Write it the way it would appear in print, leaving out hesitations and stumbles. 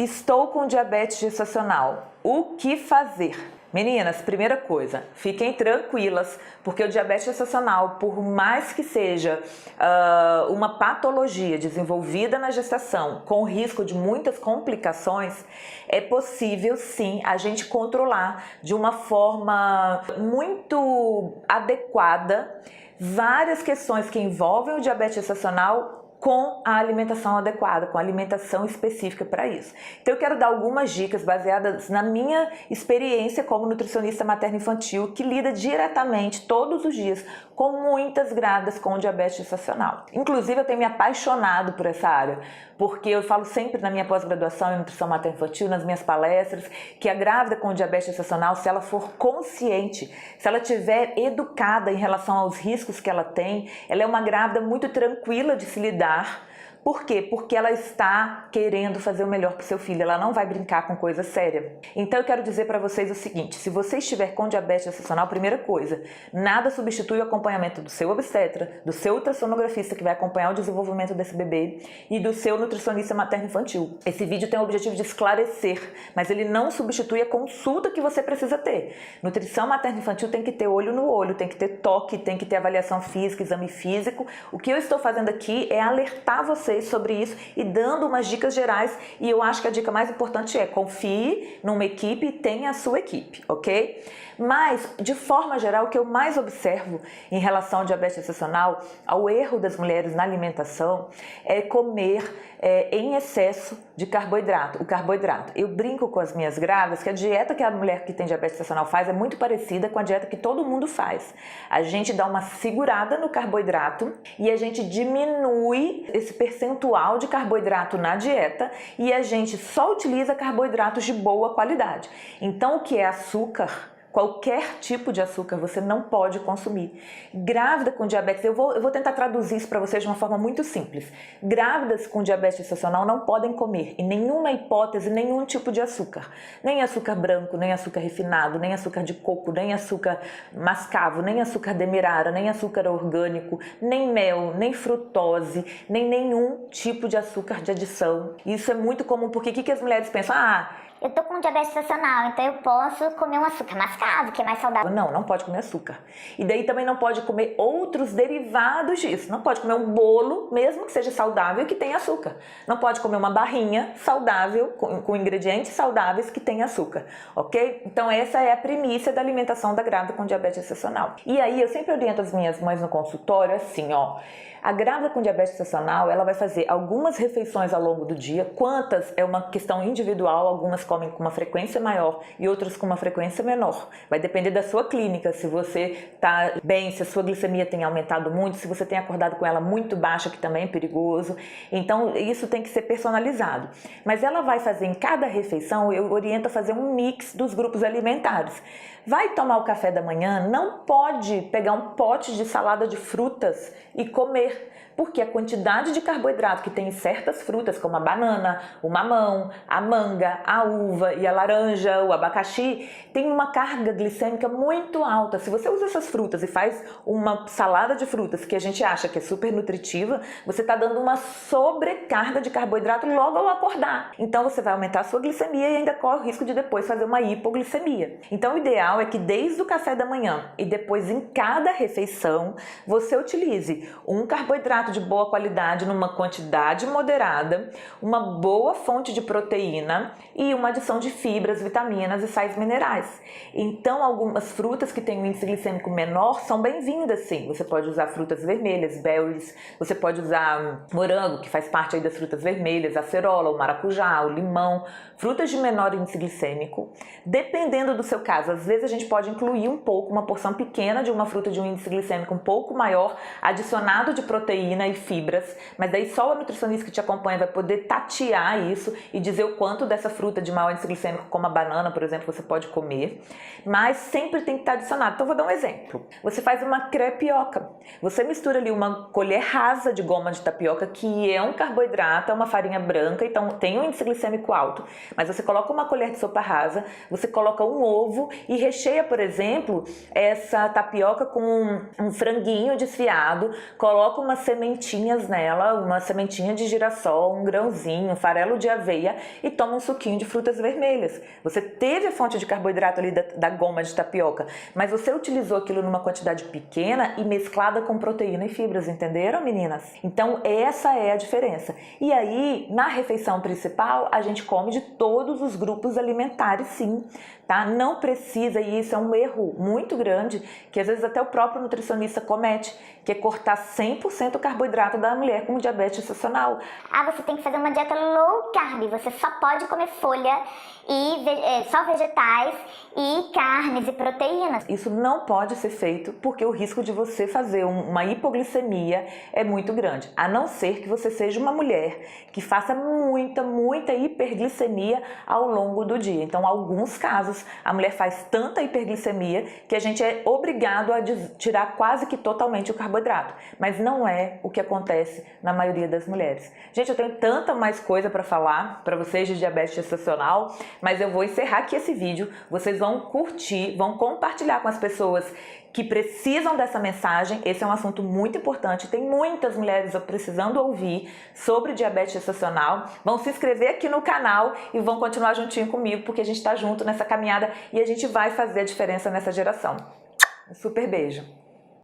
Estou com diabetes gestacional. O que fazer? Meninas, primeira coisa, fiquem tranquilas, porque o diabetes gestacional, por mais que seja uma patologia desenvolvida na gestação, com risco de muitas complicações, é possível sim a gente controlar de uma forma muito adequada várias questões que envolvem o diabetes gestacional com a alimentação adequada, com a alimentação específica para isso. Então eu quero dar algumas dicas baseadas na minha experiência como nutricionista materno-infantil, que lida diretamente, todos os dias, com muitas grávidas com diabetes gestacional. Inclusive eu tenho me apaixonado por essa área, porque eu falo sempre na minha pós-graduação em nutrição materno-infantil, nas minhas palestras, que a grávida com diabetes gestacional, se ela for consciente, se ela estiver educada em relação aos riscos que ela tem, ela é uma grávida muito tranquila de se lidar. Por quê? Porque ela está querendo fazer o melhor para o seu filho, ela não vai brincar com coisa séria. Então eu quero dizer para vocês o seguinte, se você estiver com diabetes gestacional, primeira coisa, nada substitui o acompanhamento do seu obstetra, do seu ultrassonografista que vai acompanhar o desenvolvimento desse bebê e do seu nutricionista materno-infantil. Esse vídeo tem o objetivo de esclarecer, mas ele não substitui a consulta que você precisa ter. Nutrição materno-infantil tem que ter olho no olho, tem que ter toque, tem que ter avaliação física, exame físico. O que eu estou fazendo aqui é alertar vocês sobre isso e dando umas dicas gerais, e eu acho que a dica mais importante é confie numa equipe e tenha a sua equipe, ok? Mas, de forma geral, o que eu mais observo em relação ao diabetes gestacional, ao erro das mulheres na alimentação, é comer em excesso de carboidrato, o carboidrato. Eu brinco com as minhas grávidas que a dieta que a mulher que tem diabetes gestacional faz é muito parecida com a dieta que todo mundo faz. A gente dá uma segurada no carboidrato e a gente diminui esse percentual de carboidrato na dieta e a gente só utiliza carboidratos de boa qualidade. Então, o que é açúcar? Qualquer tipo de açúcar você não pode consumir. Grávida com diabetes, eu vou tentar traduzir isso para vocês de uma forma muito simples. Grávidas com diabetes gestacional não podem comer, em nenhuma hipótese, nenhum tipo de açúcar. Nem açúcar branco, nem açúcar refinado, nem açúcar de coco, nem açúcar mascavo, nem açúcar demerara, nem açúcar orgânico, nem mel, nem frutose, nem nenhum tipo de açúcar de adição. Isso é muito comum, porque o que as mulheres pensam? Eu tô com diabetes gestacional, então eu posso comer um açúcar mascavo, que é mais saudável. Não pode comer açúcar. E daí também não pode comer outros derivados disso. Não pode comer um bolo, mesmo que seja saudável, que tenha açúcar. Não pode comer uma barrinha saudável, com ingredientes saudáveis que tenha açúcar, ok? Então essa é a premissa da alimentação da grávida com diabetes gestacional. E aí eu sempre oriento as minhas mães no consultório assim, ó. A grávida com diabetes gestacional, ela vai fazer algumas refeições ao longo do dia. Quantas é uma questão individual, algumas comem com uma frequência maior e outras com uma frequência menor. Vai depender da sua clínica, se você está bem, se a sua glicemia tem aumentado muito, se você tem acordado com ela muito baixa, que também é perigoso. Então isso tem que ser personalizado. Mas ela vai fazer em cada refeição, eu oriento a fazer um mix dos grupos alimentares. Vai tomar o café da manhã, não pode pegar um pote de salada de frutas e comer, porque a quantidade de carboidrato que tem em certas frutas, como a banana, o mamão, a manga, a uva e a laranja, o abacaxi, tem uma carga glicêmica muito alta. Se você usa essas frutas e faz uma salada de frutas que a gente acha que é super nutritiva, você está dando uma sobrecarga de carboidrato logo ao acordar. Então você vai aumentar a sua glicemia e ainda corre o risco de depois fazer uma hipoglicemia. Então o ideal é que desde o café da manhã e depois em cada refeição, você utilize um carboidrato de boa qualidade numa quantidade moderada, uma boa fonte de proteína e uma adição de fibras, vitaminas e sais minerais. Então algumas frutas que têm um índice glicêmico menor são bem-vindas sim. Você pode usar frutas vermelhas, berries, você pode usar morango, que faz parte aí das frutas vermelhas, a acerola, o maracujá, o limão, frutas de menor índice glicêmico. Dependendo do seu caso, às vezes a gente pode incluir um pouco, uma porção pequena de uma fruta de um índice glicêmico um pouco maior, adicionado de proteína e fibras, mas daí só o nutricionista que te acompanha vai poder tatear isso e dizer o quanto dessa fruta de maior índice glicêmico, como a banana, por exemplo, você pode comer, mas sempre tem que estar adicionado. Então vou dar um exemplo. Você faz uma crepioca, você mistura ali uma colher rasa de goma de tapioca, que é um carboidrato, é uma farinha branca, então tem um índice glicêmico alto, mas você coloca uma colher de sopa rasa, você coloca um ovo e recheia, por exemplo, essa tapioca com um franguinho desfiado, coloca umas sementinhas nela, uma sementinha de girassol, um grãozinho, um farelo de aveia e toma um suquinho de frutas vermelhas. Você teve a fonte de carboidrato ali da goma de tapioca, mas você utilizou aquilo numa quantidade pequena e mesclada com proteína e fibras, entenderam, meninas? Então essa é a diferença. E aí, na refeição principal, a gente come de todos os grupos alimentares, sim, tá? Não precisa, e isso é um erro muito grande, que às vezes até o próprio nutricionista comete, que é cortar 100% o carboidrato da mulher com diabetes gestacional. Ah, você tem que fazer uma dieta low carb, você só pode comer folha e só vegetais e carnes e proteínas. Isso não pode ser feito porque o risco de você fazer uma hipoglicemia é muito grande, a não ser que você seja uma mulher que faça muita hiperglicemia ao longo do dia. Então, em alguns casos, a mulher faz tanta hiperglicemia que a gente é obrigado a tirar quase que totalmente o carboidrato, mas não é o que acontece na maioria das mulheres. Gente, eu tenho tanta mais coisa para falar para vocês de diabetes gestacional, mas eu vou encerrar aqui esse vídeo. Vocês vão curtir, vão compartilhar com as pessoas que precisam dessa mensagem. Esse é um assunto muito importante, tem muitas mulheres precisando ouvir sobre diabetes gestacional. Vão se inscrever aqui no canal e vão continuar juntinho comigo, porque a gente está junto nessa caminhada e a gente vai fazer a diferença nessa geração. Um super beijo!